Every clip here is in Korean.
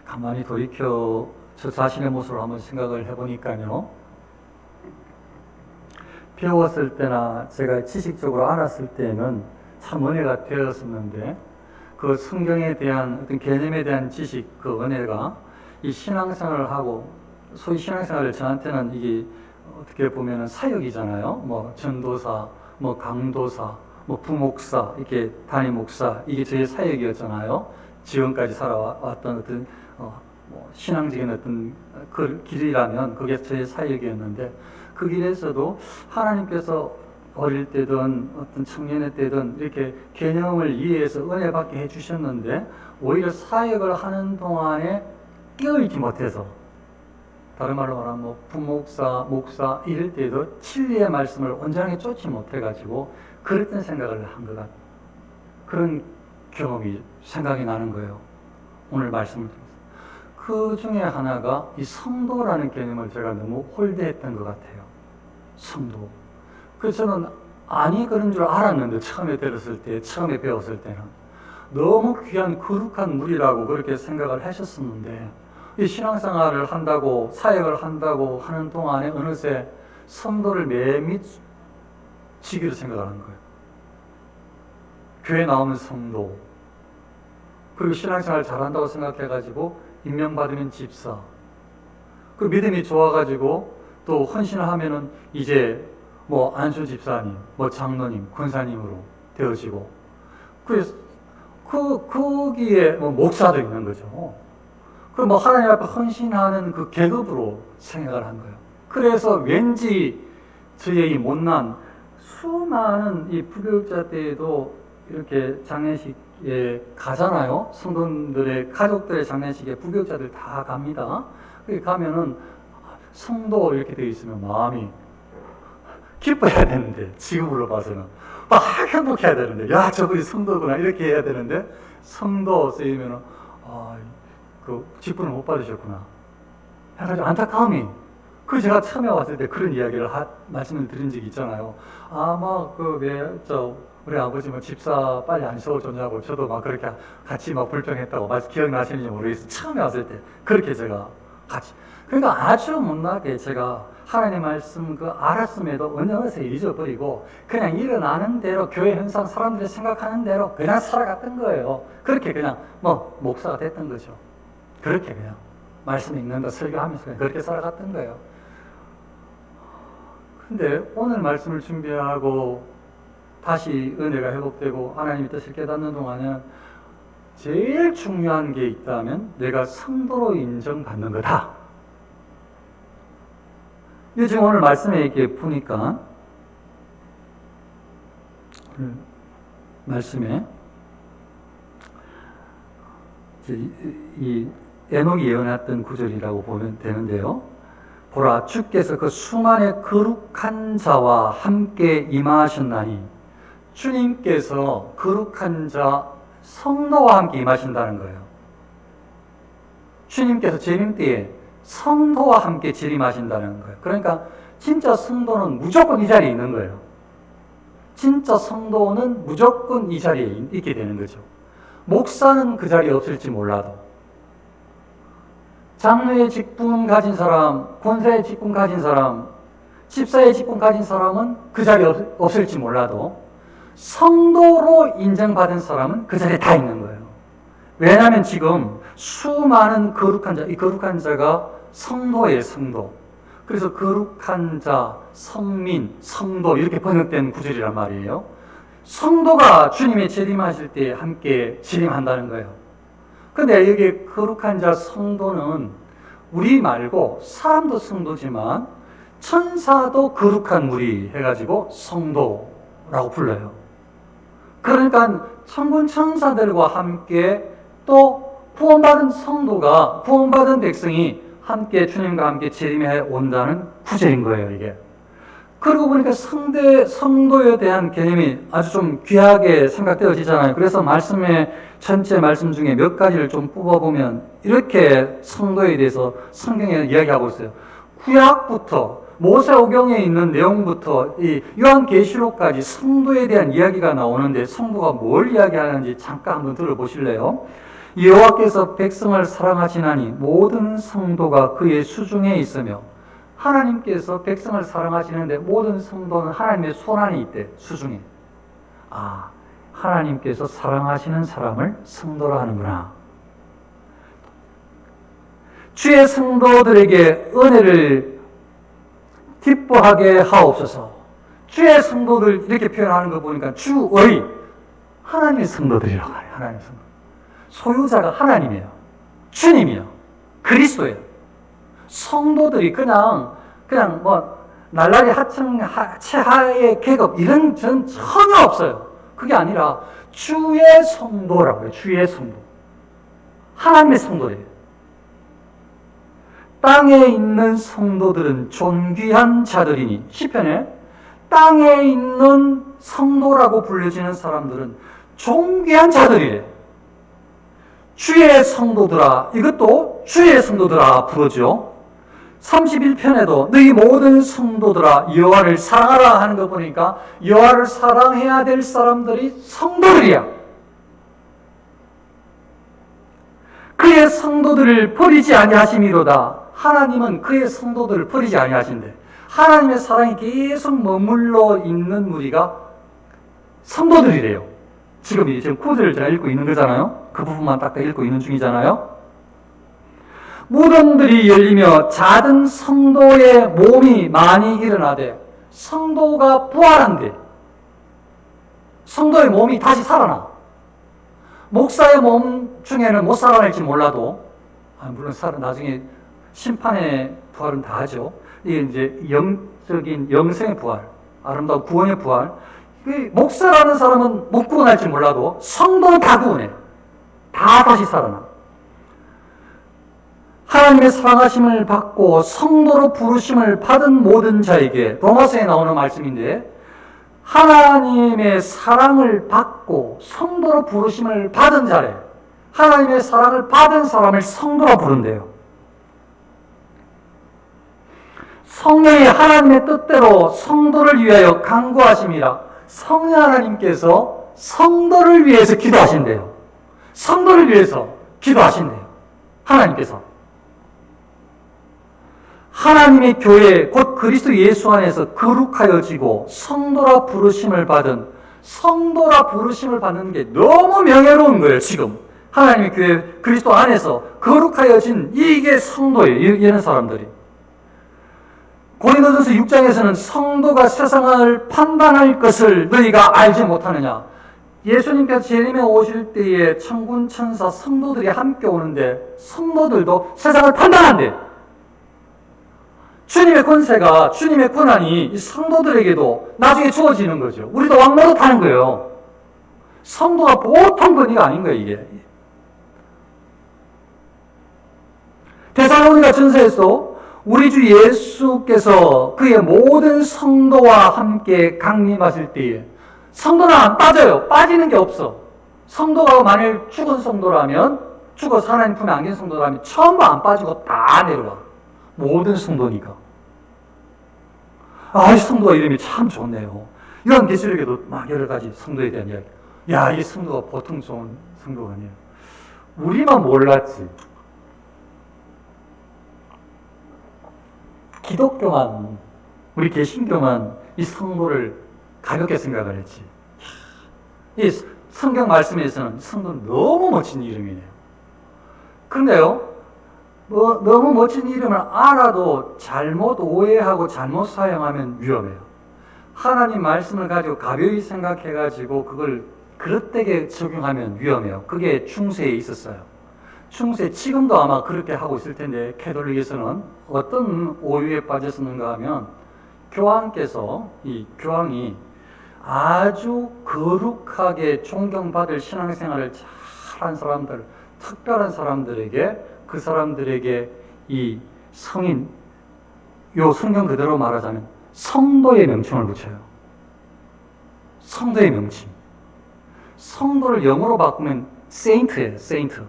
가만히 돌이켜 저 자신의 모습을 한번 생각을 해보니까요. 배웠을 때나 제가 지식적으로 알았을 때는 참 은혜가 되었었는데, 그 성경에 대한 어떤 개념에 대한 지식, 그 은혜가 이 신앙생활을 하고, 소위 신앙생활을 저한테는 이게 어떻게 보면은 사역이잖아요. 뭐 전도사, 뭐 강도사, 뭐 부목사, 이렇게 담임 목사, 이게 저의 사역이었잖아요. 지금까지 살아왔던 어떤 뭐 신앙적인 어떤 그 길이라면 그게 저의 사역이었는데, 그 길에서도 하나님께서 어릴 때든 어떤 청년의 때든 이렇게 개념을 이해해서 은혜 받게 해주셨는데, 오히려 사역을 하는 동안에 끼어있지 못해서, 다른 말로 말하면 뭐 부목사, 목사 이럴 때도 진리의 말씀을 온전하게 쫓지 못해가지고 그랬던 생각을 한 것 같아요. 그런 경험이 생각이 나는 거예요. 오늘 말씀을 통해서. 그 중에 하나가 이 성도라는 개념을 제가 너무 홀대했던 것 같아요. 성도. 그래서 저는 아니 그런 줄 알았는데, 처음에 들었을 때, 처음에 배웠을 때는 너무 귀한 거룩한 물이라고 그렇게 생각을 하셨었는데, 이 신앙생활을 한다고, 사역을 한다고 하는 동안에 어느새 성도를 매미치기로 생각하는 거예요. 교회 나오는 성도, 그리고 신앙생활 잘한다고 생각해가지고 임명받으면 집사, 그 믿음이 좋아가지고 또 헌신을 하면은 이제 뭐 안수 집사님, 뭐 장로님, 권사님으로 되어지고, 거기에 뭐 목사도 있는 거죠. 그 뭐 하나님 앞에 헌신하는 그 계급으로 생각을 한 거예요. 그래서 왠지 저의 이 못난 수많은 이 부교육자 때에도 이렇게 장례식에 가잖아요. 성도들의 가족들의 장례식에 부교육자들 다 갑니다. 거기 가면은 성도 이렇게 되어 있으면 마음이 기뻐해야 되는데, 지금으로 봐서는 막 행복해야 되는데, 야 저분이 성도구나 이렇게 해야 되는데, 성도 쓰이면은 그 직분을 못 받으셨구나 해가지고 안타까움이, 그 제가 처음에 왔을 때 그런 이야기를 말씀을 드린 적이 있잖아요. 아마 우리 아버지 뭐 집사 빨리 안 세워줬냐고 저도 막 그렇게 같이 막 불평했다고 기억나시는지 모르겠어요. 처음에 왔을 때 그렇게 제가 같이, 그러니까 아주 못나게 제가 하나님 말씀 그 알았음에도 어느새 잊어버리고 그냥 일어나는 대로, 교회 현상 사람들이 생각하는 대로 그냥 살아갔던 거예요. 그렇게 그냥 뭐 목사가 됐던 거죠. 그렇게 그냥 말씀 읽는다 설교하면서 그냥 그렇게 살아갔던 거예요. 근데 오늘 말씀을 준비하고 다시 은혜가 회복되고 하나님의 뜻을 깨닫는 동안은 제일 중요한 게 있다면 내가 성도로 인정받는 거다. 이게 지금 오늘 말씀에 이렇게 보니까, 말씀에 이 에녹이 예언했던 구절이라고 보면 되는데요. 보라, 주께서 그 수많은 거룩한 자와 함께 임하셨나니, 주님께서 거룩한 자 성도와 함께 임하신다는 거예요. 주님께서 재림 때에 성도와 함께 재림하신다는 거예요. 그러니까 진짜 성도는 무조건 이 자리에 있는 거예요. 진짜 성도는 무조건 이 자리에 있게 되는 거죠. 목사는 그 자리에 없을지 몰라도, 장로의 직분 가진 사람, 권사의 직분 가진 사람, 집사의 직분 가진 사람은 그 자리에 없을지 몰라도 성도로 인정받은 사람은 그 자리에 다 있는 거예요. 왜냐하면 지금 수많은 거룩한 자, 이 거룩한 자가 성도예요, 성도. 그래서 거룩한 자, 성민, 성도 이렇게 번역된 구절이란 말이에요. 성도가 주님의 재림하실 때 함께 재림한다는 거예요. 근데 여기 거룩한 자 성도는 우리 말고 사람도 성도지만 천사도 거룩한 무리 해가지고 성도라고 불러요. 그러니까 천군 천사들과 함께 또 구원받은 성도가, 구원받은 백성이 함께 주님과 함께 재림해 온다는 구절인 거예요, 이게. 그러고 보니까 성도에 대한 개념이 아주 좀 귀하게 생각되어지잖아요. 그래서 전체 말씀 중에 몇 가지를 좀 뽑아보면 이렇게 성도에 대해서 성경에 이야기하고 있어요. 구약부터 모세오경에 있는 내용부터 이 요한계시록까지 성도에 대한 이야기가 나오는데, 성도가 뭘 이야기하는지 잠깐 한번 들어보실래요? 여호와께서 백성을 사랑하시나니 모든 성도가 그의 수중에 있으며, 하나님께서 백성을 사랑하시는데 모든 성도는 하나님의 손안에 있대, 수중에. 하나님께서 사랑하시는 사람을 성도라 하는구나. 주의 성도들에게 은혜를 기뻐하게 하옵소서. 주의 성도들 이렇게 표현하는 거 보니까 주의 하나님의 성도들이라고 해요. 하나님의 성도. 소유자가 하나님이에요. 주님이에요. 그리스도예요. 성도들이 그냥 뭐 날라리 하층 최하의 계급 이런 전 전혀 없어요. 그게 아니라 주의 성도라고 해요. 주의 성도. 하나님의 성도예요. 땅에 있는 성도들은 존귀한 자들이니, 시편에 땅에 있는 성도라고 불려지는 사람들은 존귀한 자들이래. 주의 성도들아, 이것도 주의 성도들아 부르죠. 31편에도 너희 모든 성도들아 여호와를 사랑하라 하는 거 보니까 여호와를 사랑해야 될 사람들이 성도들이야. 그의 성도들을 버리지 아니하심이로다. 하나님은 그의 성도들을 버리지 아니하신대. 하나님의 사랑이 계속 머물러 있는 무리가 성도들이래요. 지금 9절을 제가 읽고 있는 거잖아요. 그 부분만 딱 읽고 있는 중이잖아요. 무덤들이 열리며 작은 성도의 몸이 많이 일어나되, 성도가 부활한대. 성도의 몸이 다시 살아나. 목사의 몸 중에는 못 살아날지 몰라도, 물론 나중에 심판의 부활은 다 하죠. 이게 이제 영적인 영생의 부활, 아름다운 구원의 부활. 목사라는 사람은 못 구원할지 몰라도 성도는 다 구원해. 다 다시 살아나. 하나님의 사랑하심을 받고 성도로 부르심을 받은 모든 자에게, 로마서에 나오는 말씀인데, 하나님의 사랑을 받고 성도로 부르심을 받은 자래. 하나님의 사랑을 받은 사람을 성도라 부른대요. 성령이 하나님의 뜻대로 성도를 위하여 간구하심이라. 성령 하나님께서 성도를 위해서 기도하신대요. 성도를 위해서 기도하신대요. 하나님께서. 하나님의 교회 곧 그리스도 예수 안에서 거룩하여지고 성도라 부르심을 받은, 성도라 부르심을 받는 게 너무 명예로운 거예요. 지금 하나님의 교회 그리스도 안에서 거룩하여진 이게 성도예요. 이런 사람들이. 고린도전서 6장에서는 성도가 세상을 판단할 것을 너희가 알지 못하느냐. 예수님께서 재림에 오실 때에 천군 천사 성도들이 함께 오는데 성도들도 세상을 판단한대. 주님의 권세가, 주님의 권한이 이 성도들에게도 나중에 주어지는 거죠. 우리도 왕노릇 하는 거예요. 성도가 보통 권위가 아닌 거예요, 이게. 데살로니가 전서에서 우리 주 예수께서 그의 모든 성도와 함께 강림하실 때에 성도는 안 빠져요. 빠지는 게 없어. 성도가 만일 죽은 성도라면, 죽어서 하나님 품에 안긴 성도라면 전부 안 빠지고 다 내려와. 모든 성도니까. 이 성도가 이름이 참 좋네요. 이런 계시록에도 막 여러 가지 성도에 대한 이야기. 이 성도가 보통 좋은 성도가 아니에요. 우리만 몰랐지. 기독교만, 우리 개신교만 이 성도를 가볍게 생각을 했지. 이 성경 말씀에서는 성도는 너무 멋진 이름이네요. 그런데요, 너무 멋진 이름을 알아도 잘못 오해하고 잘못 사용하면 위험해요. 하나님 말씀을 가지고 가벼이 생각해가지고 그걸 그릇되게 적용하면 위험해요. 그게 중세에 있었어요. 중세, 지금도 아마 그렇게 하고 있을 텐데, 캐톨릭에서는 어떤 오유에 빠졌었는가 하면, 교황께서, 이 교황이 아주 거룩하게 존경받을 신앙생활을 잘한 사람들, 특별한 사람들에게, 그 사람들에게 이 성인, 요 성경 그대로 말하자면 성도의 명칭을 붙여요. 성도의 명칭. 성도를 영어로 바꾸면 saint예요, saint.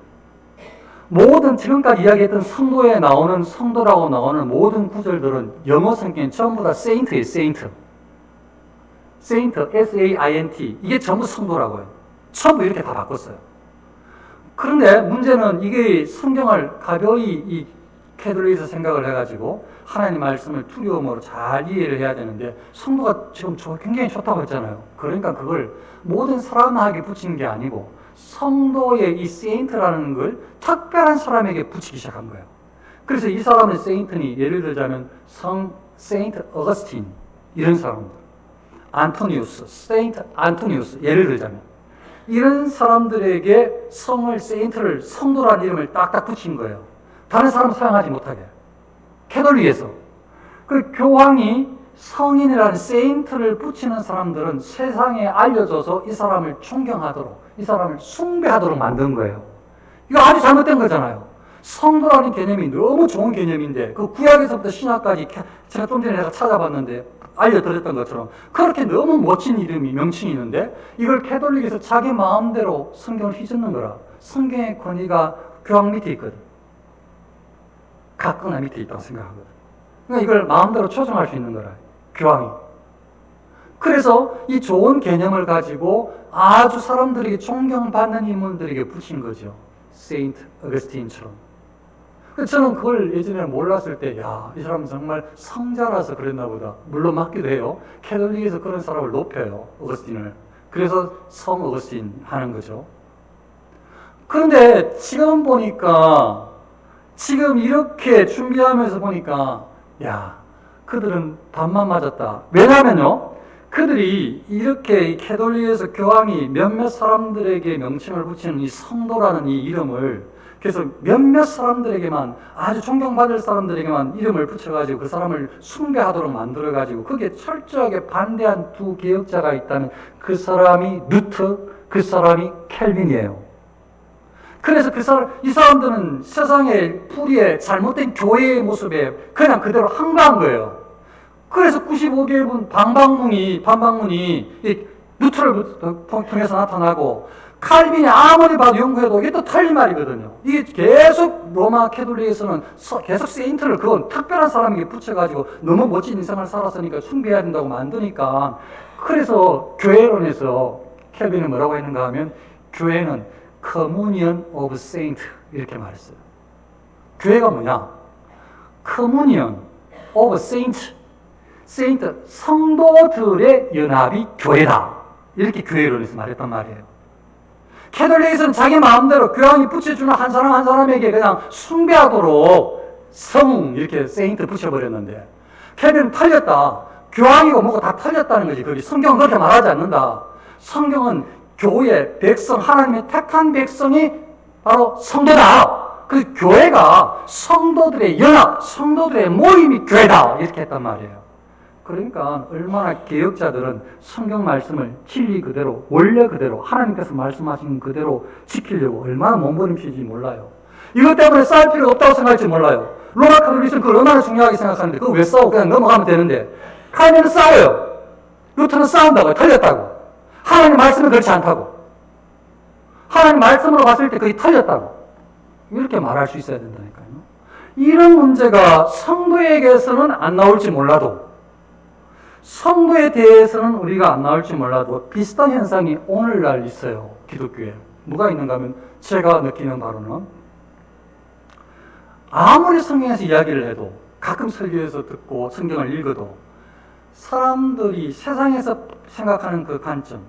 모든 지금까지 이야기했던 성도에 나오는, 성도라고 나오는 모든 구절들은 영어 성경에 전부 다 saint예요, saint. saint, S-A-I-N-T. 이게 전부 성도라고요. 전부 이렇게 다 바꿨어요. 그런데 문제는 이게 성경을 가벼이 이 캐톨릭에서 생각을 해가지고 하나님 말씀을 두려움으로 잘 이해를 해야 되는데 성도가 지금 굉장히 좋다고 했잖아요. 그러니까 그걸 모든 사람에게 붙이는 게 아니고 성도의 이 세인트라는 걸 특별한 사람에게 붙이기 시작한 거예요. 그래서 이 사람의 세인트니 예를 들자면 성 세인트 어거스틴 이런 사람들, 안토니우스, 세인트 안토니우스 예를 들자면 이런 사람들에게 성을 세인트를 성도라는 이름을 딱딱 붙인 거예요. 다른 사람 사용하지 못하게. 캐톨릭에서. 그 교황이 성인이라는 세인트를 붙이는 사람들은 세상에 알려져서 이 사람을 존경하도록, 이 사람을 숭배하도록 만든 거예요. 이거 아주 잘못된 거잖아요. 성도라는 개념이 너무 좋은 개념인데, 그 구약에서부터 신약까지 제가 좀 전에 내가 찾아봤는데, 알려드렸던 것처럼 그렇게 너무 멋진 이름이, 명칭이 있는데, 이걸 캐톨릭에서 자기 마음대로 성경을 휘젓는 거라. 성경의 권위가 교황 밑에 있거든. 각거나 밑에 있다고 생각하거든. 그러니까 이걸 마음대로 조정할 수 있는 거라. 교황이. 그래서 이 좋은 개념을 가지고 아주 사람들에게 존경받는 인물들에게 붙인 거죠. 세인트 어거스틴처럼. 저는 그걸 예전에 몰랐을 때, 야, 이 사람은 정말 성자라서 그랬나 보다. 물론 맞기도 해요. 캐톨릭에서 그런 사람을 높여요. 어거스틴을. 그래서 성 어거스틴 하는 거죠. 그런데 지금 보니까, 지금 이렇게 준비하면서 보니까, 야, 그들은 반만 맞았다. 왜냐면요, 그들이 이렇게 캐톨릭에서 교황이 몇몇 사람들에게 명칭을 붙이는 이 성도라는 이 이름을 그래서 몇몇 사람들에게만, 아주 존경받을 사람들에게만 이름을 붙여가지고 그 사람을 숭배하도록 만들어가지고 거기에 철저하게 반대한 두 개혁자가 있다면 그 사람이 루터, 그 사람이 켈빈이에요. 그래서 이 사람들은 세상의 뿌리에 잘못된 교회의 모습에 그냥 그대로 항거한 거예요. 그래서 95개의 반박문이 루터를 통해서 나타나고 칼빈이 아무리 봐도 연구해도 이게 또 틀린 말이거든요. 이게 계속 로마 캐톨릭에서는 계속 세인트를 그건 특별한 사람에게 붙여가지고 너무 멋진 인생을 살았으니까 숭배해야 된다고 만드니까 그래서 교회론에서 켈빈은 뭐라고 했는가 하면 교회는 Communion of Saint 이렇게 말했어요. 교회가 뭐냐? Communion of Saint 세인트, 성도들의 연합이 교회다. 이렇게 교회론에서 말했단 말이에요. 캐톨릭에서는 자기 마음대로 교황이 붙여주는 한 사람 한 사람에게 그냥 숭배하도록 성 이렇게 세인트 붙여버렸는데 켈빈은 틀렸다. 교황이고 뭐고 다 틀렸다는 거지. 그게 성경은 그렇게 말하지 않는다. 성경은 교회, 백성, 하나님의 택한 백성이 바로 성도다. 그 교회가 성도들의 연합, 성도들의 모임이 교회다. 이렇게 했단 말이에요. 그러니까 얼마나 개혁자들은 성경 말씀을 진리 그대로, 원래 그대로, 하나님께서 말씀하신 그대로 지키려고 얼마나 몸부림치는지 몰라요. 이것 때문에 싸울 필요가 없다고 생각할지 몰라요. 로마 카톨릭은 그걸 얼마나 중요하게 생각하는데 그거 왜 싸우고 그냥 넘어가면 되는데 칼빈은 싸워요. 루터는 싸운다고요. 틀렸다고. 하나님 말씀은 그렇지 않다고. 하나님 말씀으로 봤을 때 그게 틀렸다고. 이렇게 말할 수 있어야 된다니까요. 이런 문제가 성도에게서는 안 나올지 몰라도 성도에 대해서는 우리가 안 나올지 몰라도 비슷한 현상이 오늘날 있어요. 기독교에. 뭐가 있는가 하면 제가 느끼는 바로는 아무리 성경에서 이야기를 해도 가끔 설교에서 듣고 성경을 읽어도 사람들이 세상에서 생각하는 그 관점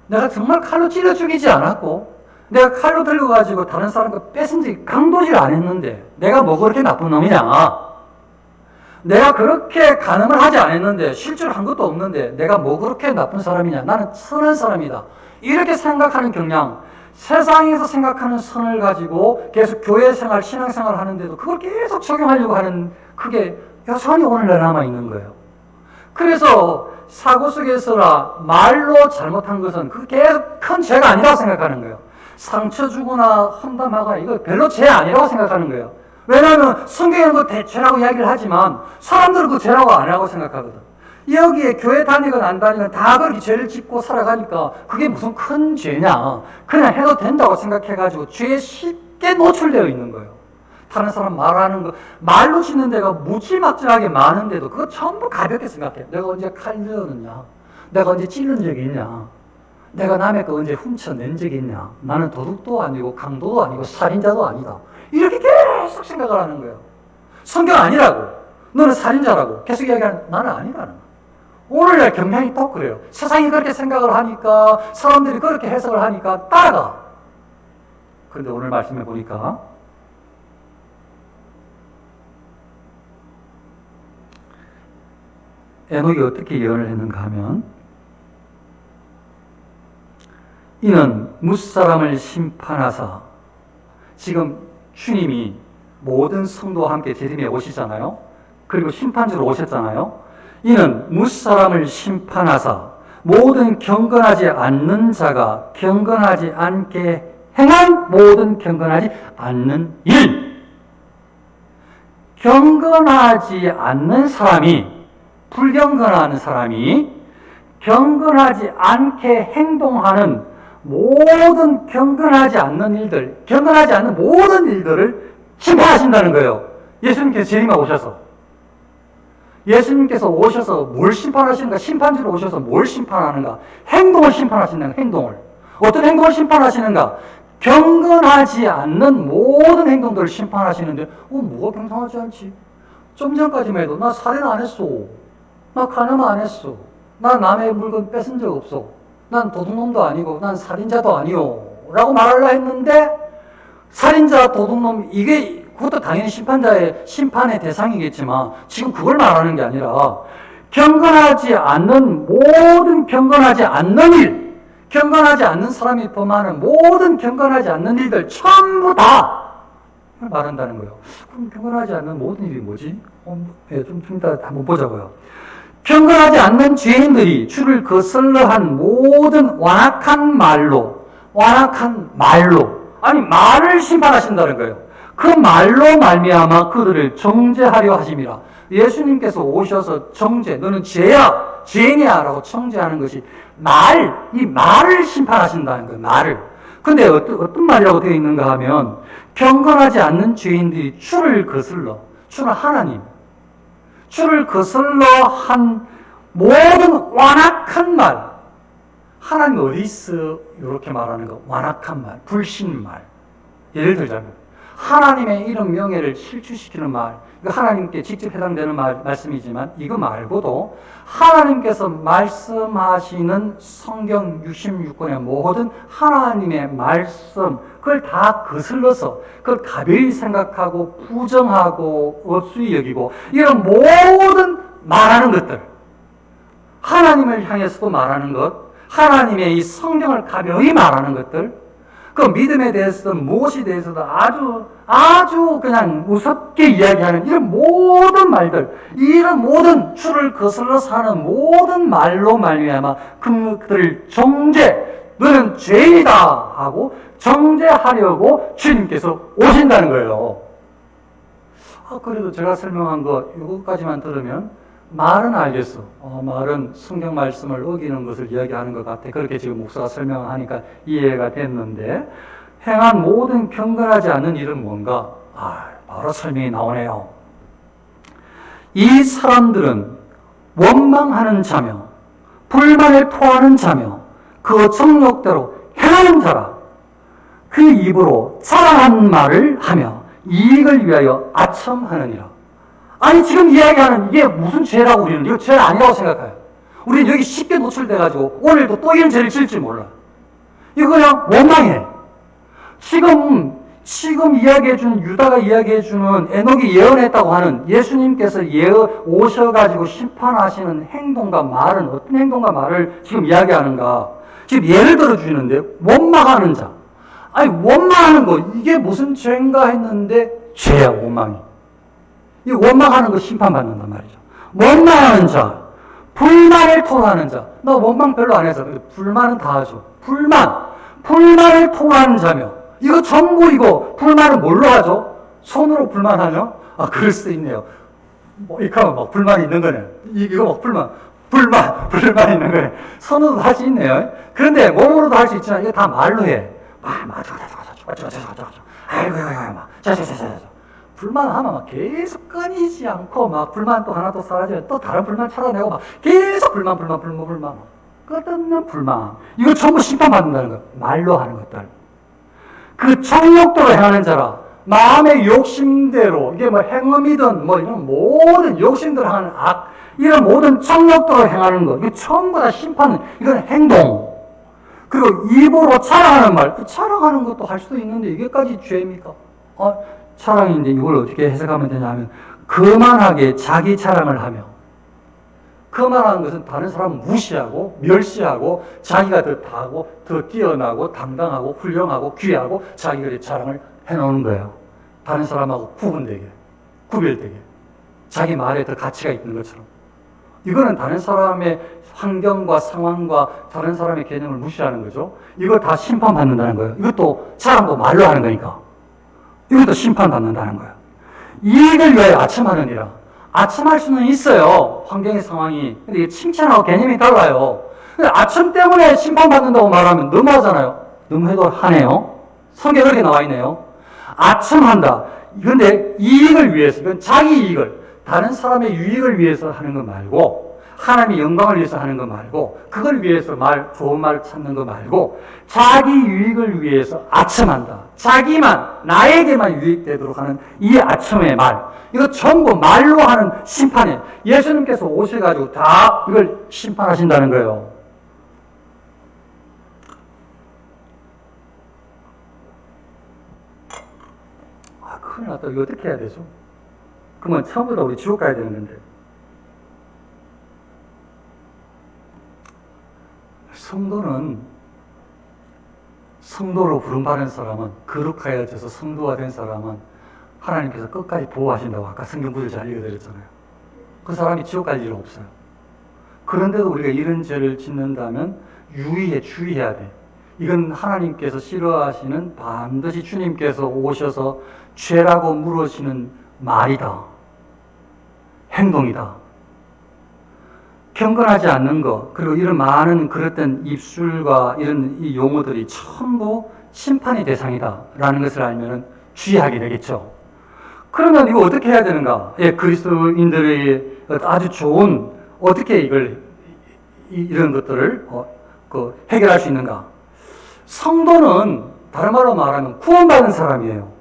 내가 정말 칼로 찔러 죽이지 않았고 내가 칼로 들고 가지고 다른 사람 거 뺏은 지 강도질 안 했는데 내가 뭐 그렇게 나쁜 놈이냐 내가 그렇게 간음을 하지 않았는데 실제로 한 것도 없는데 내가 뭐 그렇게 나쁜 사람이냐 나는 선한 사람이다 이렇게 생각하는 경향 세상에서 생각하는 선을 가지고 계속 교회 생활 신앙생활을 하는데도 그걸 계속 적용하려고 하는 그게 여전히 오늘날 남아있는 거예요. 그래서 사고 속에서나 말로 잘못한 것은 그게 계속 큰 죄가 아니라고 생각하는 거예요. 상처 주거나 험담하거나 이거 별로 죄 아니라고 생각하는 거예요. 왜냐하면 성경에는 그 죄라고 이야기를 하지만 사람들은 그 죄라고 안 하고 생각하거든. 여기에 교회 다니건 안 다니건 다 그렇게 죄를 짓고 살아가니까 그게 무슨 큰 죄냐. 그냥 해도 된다고 생각해가지고 죄에 쉽게 노출되어 있는 거예요. 다른 사람 말하는 거, 말로 짓는 데가 무지막지하게 많은데도 그거 전부 가볍게 생각해. 내가 언제 칼 들었느냐. 내가 언제 찔른 적이 있냐. 내가 남의 거 언제 훔쳐낸 적이 있냐? 나는 도둑도 아니고 강도도 아니고 살인자도 아니다. 이렇게 계속 생각을 하는 거예요. 성경 아니라고. 너는 살인자라고. 계속 이야기하는 나는 아니라는 거예요. 오늘날 경향이 또 그래요. 세상이 그렇게 생각을 하니까 사람들이 그렇게 해석을 하니까 따라가. 그런데 오늘 말씀해 보니까 에녹이 어떻게 예언을 했는가 하면 이는 뭇사람을 심판하사 지금 주님이 모든 성도와 함께 재림에 오시잖아요. 그리고 심판주로 오셨잖아요. 이는 뭇사람을 심판하사 모든 경건하지 않는 자가 경건하지 않게 행한 모든 경건하지 않는 일. 경건하지 않는 사람이 불경건한 사람이 경건하지 않게 행동하는 모든 경건하지 않는 일들, 경건하지 않는 모든 일들을 심판하신다는 거예요. 예수님께서 재림에 오셔서. 예수님께서 오셔서 뭘 심판하시는가? 심판주로 오셔서 뭘 심판하는가? 행동을 심판하시는 행동을. 어떤 행동을 심판하시는가? 경건하지 않는 모든 행동들을 심판하시는데, 뭐가 경건하지 않지? 좀 전까지만 해도 나 살인 안 했어. 나 간음 안 했어. 나 남의 물건 뺏은 적 없어. 난 도둑놈도 아니고 난 살인자도 아니요 라고 말하려 했는데 살인자, 도둑놈 그것도 당연히 심판의 대상이겠지만 지금 그걸 말하는 게 아니라 경건하지 않는 모든 경건하지 않는 일, 경건하지 않는 사람이 범하는 모든 경건하지 않는 일들 전부 다 말한다는 거예요. 그럼 경건하지 않는 모든 일이 뭐지? 좀 이따 한번 보자고요. 경건하지 않는 죄인들이 주를 거슬러 한 모든 완악한 말로 아니 말을 심판하신다는 거예요. 그 말로 말미암아 그들을 정죄하려 하심이라. 예수님께서 오셔서 너는 죄야, 죄인이야 라고 정죄하는 것이 이 말을 심판하신다는 거예요. 말을. 근데 어떤 말이라고 되어 있는가 하면 경건하지 않는 죄인들이 주를 하나님, 주를 거슬러 한 모든 완악한 말. 하나님 어디 있어? 이렇게 말하는 거. 완악한 말, 불신말. 예를 들자면 하나님의 이름 명예를 실추시키는 말. 이거 하나님께 직접 해당되는 말씀이지만 이거 말고도 하나님께서 말씀하시는 성경 66권의 모든 하나님의 말씀 그걸 다 거슬러서 그걸 가벼이 생각하고 부정하고 업수히 여기고 이런 모든 말하는 것들, 하나님을 향해서도 말하는 것, 하나님의 이 성경을 가벼이 말하는 것들, 그 믿음에 대해서든 무엇에 대해서도 아주 그냥 우습게 이야기하는 이런 모든 말들, 이런 모든 주를 거슬러서 하는 모든 말로 말미암아 그들을 너는 죄인이다 하고 정죄하려고 주님께서 오신다는 거예요. 그래도 제가 설명한 거 이거까지만 들으면 말은 알겠어. 말은 성경 말씀을 어기는 것을 이야기하는 것 같아. 그렇게 지금 목사가 설명하니까 이해가 됐는데 행한 모든 경건하지 않은 일은 뭔가? 바로 설명이 나오네요. 이 사람들은 원망하는 자며 불만을 토하는 자며 그 정욕대로 행하는 자라. 그 입으로 자랑한 말을 하며 이익을 위하여 아첨하느니라. 아니 지금 이야기하는 이게 무슨 죄라고 우리는 이거 죄 아니라고 생각해요. 우리는 여기 쉽게 노출돼가지고 오늘도 또 이런 죄를 지을지 몰라. 이거 그냥 원망해. 지금 이야기해주는 유다가 예해주는 에녹이 예언했다고 하는 예수님께서 오셔가지고 심판하시는 행동과 말은 어떤 행동과 말을 지금 이야기하는가? 지금 예를 들어주시는데 원망하는 자. 아니 원망하는 거 이게 무슨 죄인가 했는데 죄야 원망이. 이 원망하는 거 심판받는단 말이죠. 원망하는 자, 불만을 토로하는 자. 나 원망 별로 안 해서 불만은 다 하죠. 불만을 토로하는 자며 이거 전부 불만을 뭘로 하죠? 손으로 불만하죠? 그럴 수도 있네요. 이렇게 하면 막 불만이 있는 거네. 이거 막 불만 있는 거네. 손으로도 할 수 있네요. 그런데 몸으로도 할 수 있지만 이거 다 말로 해. 아이고, 자자자자. 불만하면 막 계속 끊이지 않고 막 불만 또 하나 또 사라지면 또 다른 불만 찾아내고 막 계속 불만. 끝없는 불만, 이거 전부 심판받는다는 거예요. 말로 하는 것들. 그 정욕도로 행하는 자라, 마음의 욕심대로, 이게 뭐 행음이든 뭐 이런 모든 욕심대로 하는 악, 이런 모든 정욕도로 행하는 것, 이거 전부 다 심판은, 이건 행동. 그리고 입으로 자랑하는 말, 자랑하는 것도 할 수도 있는데 이게까지 죄입니까? 자랑인데 이걸 어떻게 해석하면 되냐 하면, 거만하게 자기 자랑을 하며, 거만한 것은 다른 사람을 무시하고 멸시하고 자기가 더 다고 더 뛰어나고 당당하고 훌륭하고 귀하고 자기가 자랑을 해놓는 거예요. 다른 사람하고 구별되게 자기 말에 더 가치가 있는 것처럼. 이거는 다른 사람의 환경과 상황과 다른 사람의 개념을 무시하는 거죠. 이거 다 심판받는다는 거예요. 이것도 자랑도 말로 하는 거니까 이것도 심판받는다는 거예요. 이익을 위하여 아첨하느니라. 아첨할 수는 있어요. 환경의 상황이. 근데 이게 칭찬하고 개념이 달라요. 근데 아첨 때문에 심판받는다고 말하면 너무하잖아요. 너무해도 하네요. 성경에 그렇게 나와 있네요. 아첨한다. 근데 이익을 위해서, 이건 자기 이익을, 다른 사람의 유익을 위해서 하는 거 말고, 하나님의 영광을 위해서 하는 거 말고, 그걸 위해서 좋은 말 찾는 거 말고, 자기 유익을 위해서 아첨한다. 자기만, 나에게만 유익되도록 하는 이 아첨의 말. 이거 전부 말로 하는 심판이에요. 예수님께서 오셔가지고 다 이걸 심판하신다는 거예요. 큰일 났다. 이거 어떻게 해야 되죠? 그러면 처음부터 우리 지옥 가야 되는 건데. 성도로 부름받은 사람은, 거룩하여져서 성도가 된 사람은 하나님께서 끝까지 보호하신다고 아까 성경 구절 잘 읽어드렸잖아요. 그 사람이 지옥 갈 일은 없어요. 그런데도 우리가 이런 죄를 짓는다면 주의해야 돼. 이건 하나님께서 싫어하시는, 반드시 주님께서 오셔서 죄라고 물으시는 말이다. 행동이다. 경건하지 않는 것, 그리고 이런 많은 그릇된 입술과 이런 이 용어들이 전부 심판의 대상이다 라는 것을 알면 주의하게 되겠죠. 그러면 이거 어떻게 해야 되는가? 그리스도인들의 아주 좋은, 어떻게 이런 것들을 해결할 수 있는가? 성도는 다른 말로 말하면 구원받은 사람이에요.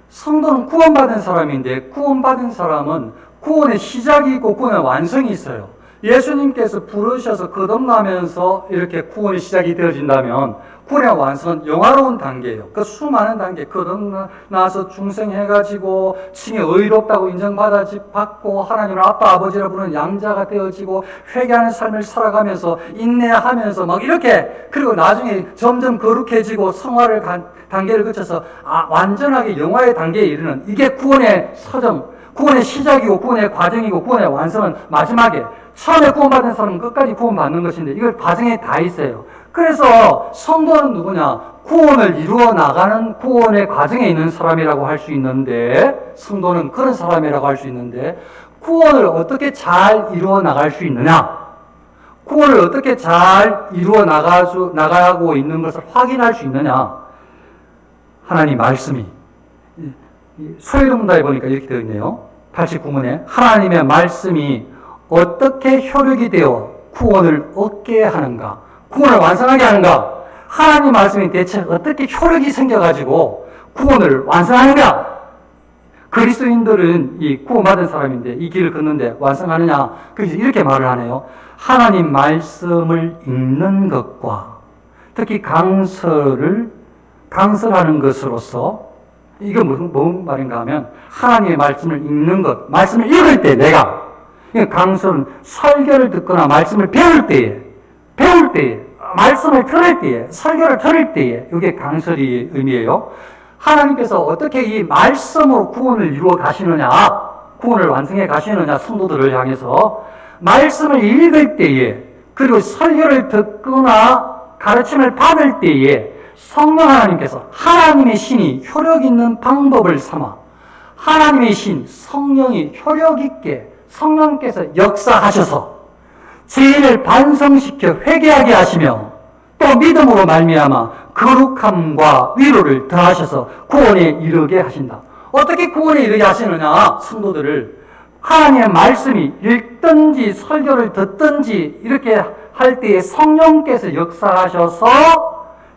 성도는 구원받은 사람인데, 구원받은 사람은 구원의 시작이 있고 구원의 완성이 있어요. 예수님께서 부르셔서 거듭나면서 이렇게 구원의 시작이 되어진다면 구원의 완성은 영화로운 단계예요. 그 수많은 단계, 거듭나서 중생해가지고 칭에 의롭다고 인정받고 하나님을 아빠 아버지라 부르는 양자가 되어지고 회개하는 삶을 살아가면서 인내하면서 막 이렇게, 그리고 나중에 점점 거룩해지고 성화를 단계를 거쳐서 완전하게 영화의 단계에 이르는, 이게 구원의 서정, 구원의 시작이고 구원의 과정이고 구원의 완성은 마지막에, 처음에 구원받은 사람은 끝까지 구원받는 것인데 이걸 과정에 다 있어요. 그래서 성도는 누구냐? 구원을 이루어 나가는 구원의 과정에 있는 사람이라고 할 수 있는데, 성도는 그런 사람이라고 할 수 있는데, 구원을 어떻게 잘 이루어 나갈 수 있느냐? 구원을 어떻게 잘 이루어 나가고 있는 것을 확인할 수 있느냐? 하나님 말씀이, 소위문답에 보니까 이렇게 되어 있네요. 89문에 하나님의 말씀이 어떻게 효력이 되어 구원을 얻게 하는가? 구원을 완성하게 하는가? 하나님 말씀이 대체 어떻게 효력이 생겨가지고 구원을 완성하는가? 그리스도인들은 이 구원받은 사람인데 이 길을 걷는데 완성하느냐? 그래서 이렇게 말을 하네요. 하나님 말씀을 읽는 것과 특히 강설하는 것으로서, 이게 뭔 말인가 하면, 하나님의 말씀을 읽는 것, 말씀을 읽을 때 내가, 강설은 설교를 듣거나 말씀을 배울 때에, 말씀을 들을 때에, 설교를 들을 때에, 이게 강설의 의미예요. 하나님께서 어떻게 이 말씀으로 구원을 이루어 가시느냐, 구원을 완성해 가시느냐, 성도들을 향해서 말씀을 읽을 때에, 그리고 설교를 듣거나 가르침을 받을 때에 성령 하나님께서, 하나님의 신이 효력 있는 방법을 삼아, 하나님의 신, 성령이 효력 있게 성령께서 역사하셔서 죄인을 반성시켜 회개하게 하시며, 또 믿음으로 말미암아 거룩함과 위로를 더하셔서 구원에 이르게 하신다. 어떻게 구원에 이르게 하시느냐? 성도들을 하나님의 말씀이 읽든지 설교를 듣든지 이렇게 할 때에 성령께서 역사하셔서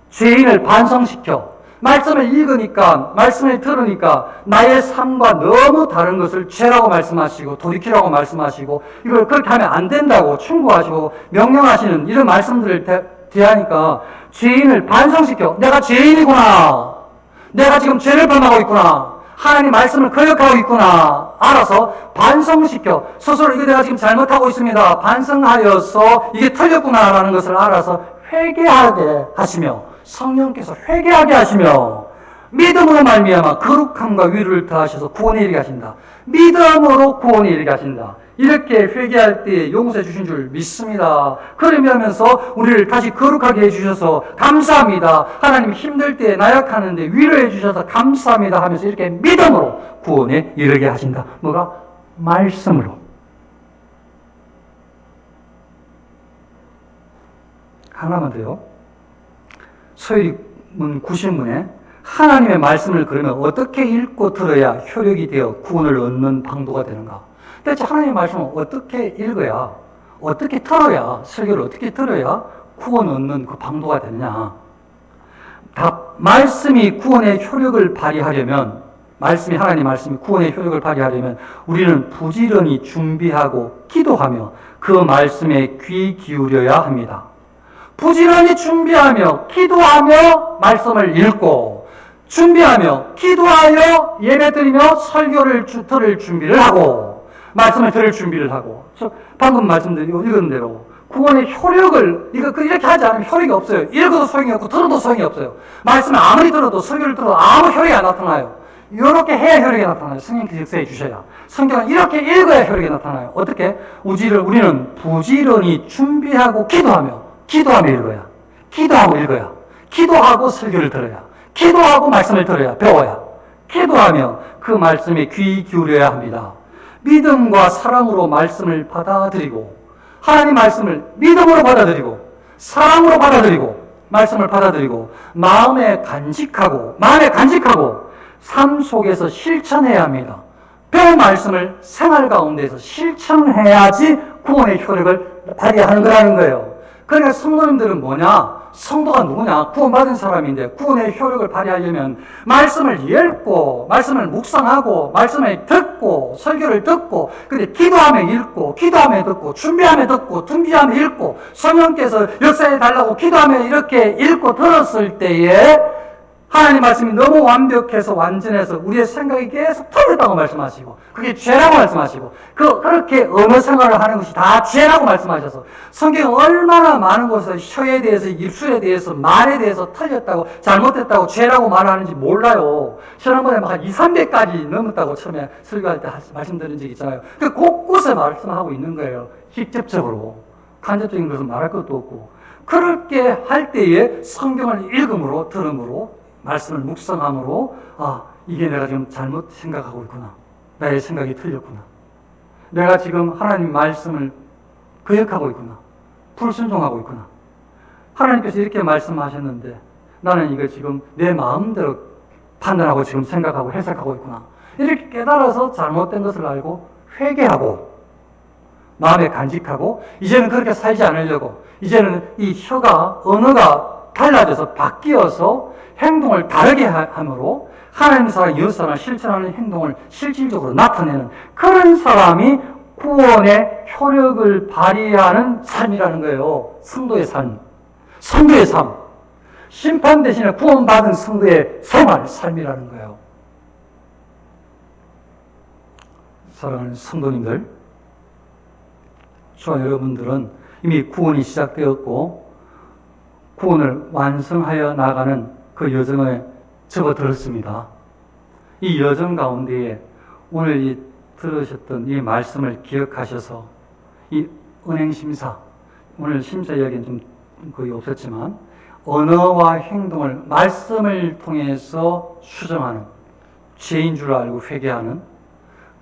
죄인을 반성시켜 말씀을 읽으니까, 말씀을 들으니까 나의 삶과 너무 다른 것을 죄라고 말씀하시고 돌이키라고 말씀하시고 이걸 그렇게 하면 안 된다고 충고하시고 명령하시는 이런 말씀들을 대하니까 죄인을 반성시켜. 내가 죄인이구나. 내가 지금 죄를 범하고 있구나. 하나님 말씀을 거역하고 있구나. 알아서 반성시켜. 스스로 이거 내가 지금 잘못하고 있습니다. 반성하여서 이게 틀렸구나라는 것을 알아서 회개하게 하시며 성령께서 회개하게 하시며 믿음으로 말미암아 거룩함과 위로를 더하셔서 구원에 이르게 하신다. 믿음으로 구원에 이르게 하신다. 이렇게 회개할 때 용서해 주신 줄 믿습니다. 그러면서 우리를 다시 거룩하게 해주셔서 감사합니다. 하나님 힘들 때 나약하는데 위로해 주셔서 감사합니다 하면서 이렇게 믿음으로 구원에 이르게 하신다. 뭐가? 말씀으로. 하나만 더요. 소유문 90문에 하나님의 말씀을 그러면 어떻게 읽고 들어야 효력이 되어 구원을 얻는 방도가 되는가? 대체 하나님의 말씀을 어떻게 읽어야, 어떻게 들어야, 설교를 어떻게 들어야 구원 얻는 그 방도가 되느냐? 답, 말씀이 구원의 효력을 발휘하려면, 하나님 말씀이 구원의 효력을 발휘하려면 우리는 부지런히 준비하고 기도하며 그 말씀에 귀 기울여야 합니다. 부지런히 준비하며 기도하며 말씀을 읽고 준비하며 기도하여 예배드리며 설교를 들을 준비를 하고 말씀을 들을 준비를 하고 방금 말씀드린 읽은 대로 구원의 효력을 이렇게 하지 않으면 효력이 없어요. 읽어도 소용이 없고 들어도 소용이 없어요. 말씀을 아무리 들어도 설교를 들어도 아무 효력이 안 나타나요. 이렇게 해야 효력이 나타나요. 성령께서 역사해 주셔야. 성경은 이렇게 읽어야 효력이 나타나요. 어떻게? 우리는 부지런히 준비하고 기도하며 읽어야. 기도하고 읽어야. 기도하고 설교를 들어야. 기도하고 말씀을 들어야. 배워야. 기도하며 그 말씀에 귀 기울여야 합니다. 믿음과 사랑으로 말씀을 받아들이고 하나님 말씀을 믿음으로 받아들이고 사랑으로 받아들이고 말씀을 받아들이고 마음에 간직하고 삶 속에서 실천해야 합니다. 배운 말씀을 생활 가운데서 실천해야지 구원의 효력을 발휘하는 거라는 거예요. 그러니까 성도님들은 뭐냐? 성도가 누구냐? 구원받은 사람인데 구원의 효력을 발휘하려면 말씀을 읽고 말씀을 묵상하고 말씀을 듣고 설교를 듣고 근데 기도하며 읽고 기도하며 듣고 준비하며 듣고 준비하며 읽고 성령께서 역사해 달라고 기도하며 이렇게 읽고 들었을 때에 하나님 말씀이 너무 완벽해서 완전해서 우리의 생각이 계속 틀렸다고 말씀하시고 그게 죄라고 말씀하시고 그렇게 언어 생활을 하는 것이 다 죄라고 말씀하셔서 성경은 얼마나 많은 곳에서 혀에 대해서 입술에 대해서 말에 대해서 틀렸다고 잘못했다고 죄라고 말하는지 몰라요. 지난번에 막 한 200~300가지 넘었다고 처음에 설교할 때 말씀드린 적이 있잖아요. 그 곳곳에 말씀하고 있는 거예요. 직접적으로. 간접적인 것은 말할 것도 없고 그렇게 할 때에 성경을 읽음으로 들음으로 말씀을 묵상함으로 이게 내가 지금 잘못 생각하고 있구나. 나의 생각이 틀렸구나. 내가 지금 하나님 말씀을 거역하고 있구나. 불순종하고 있구나. 하나님께서 이렇게 말씀하셨는데 나는 이거 지금 내 마음대로 판단하고 지금 생각하고 해석하고 있구나. 이렇게 깨달아서 잘못된 것을 알고 회개하고 마음에 간직하고 이제는 그렇게 살지 않으려고 이제는 이 언어가 달라져서 바뀌어서 행동을 다르게 함으로 하나님 사랑, 이웃 사랑을 실천하는 행동을 실질적으로 나타내는 그런 사람이 구원의 효력을 발휘하는 삶이라는 거예요. 성도의 삶. 성도의 삶. 심판 대신에 구원받은 성도의 생활, 삶이라는 거예요. 사랑하는 성도님들, 저와 여러분들은 이미 구원이 시작되었고 구원을 완성하여 나가는 그 여정에 접어들었습니다. 이 여정 가운데에 오늘 들으셨던 이 말씀을 기억하셔서 이 은행심사, 오늘 심사 이야기는 좀 거의 없었지만 언어와 행동을 말씀을 통해서 수정하는 죄인 줄 알고 회개하는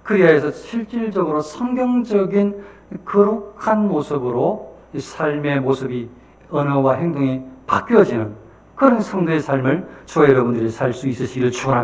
그리하여서 실질적으로 성경적인 거룩한 모습으로 이 삶의 모습이 언어와 행동이 바뀌어지는 그런 성도의 삶을 저와 여러분들이 살 수 있으시기를 축원합니다.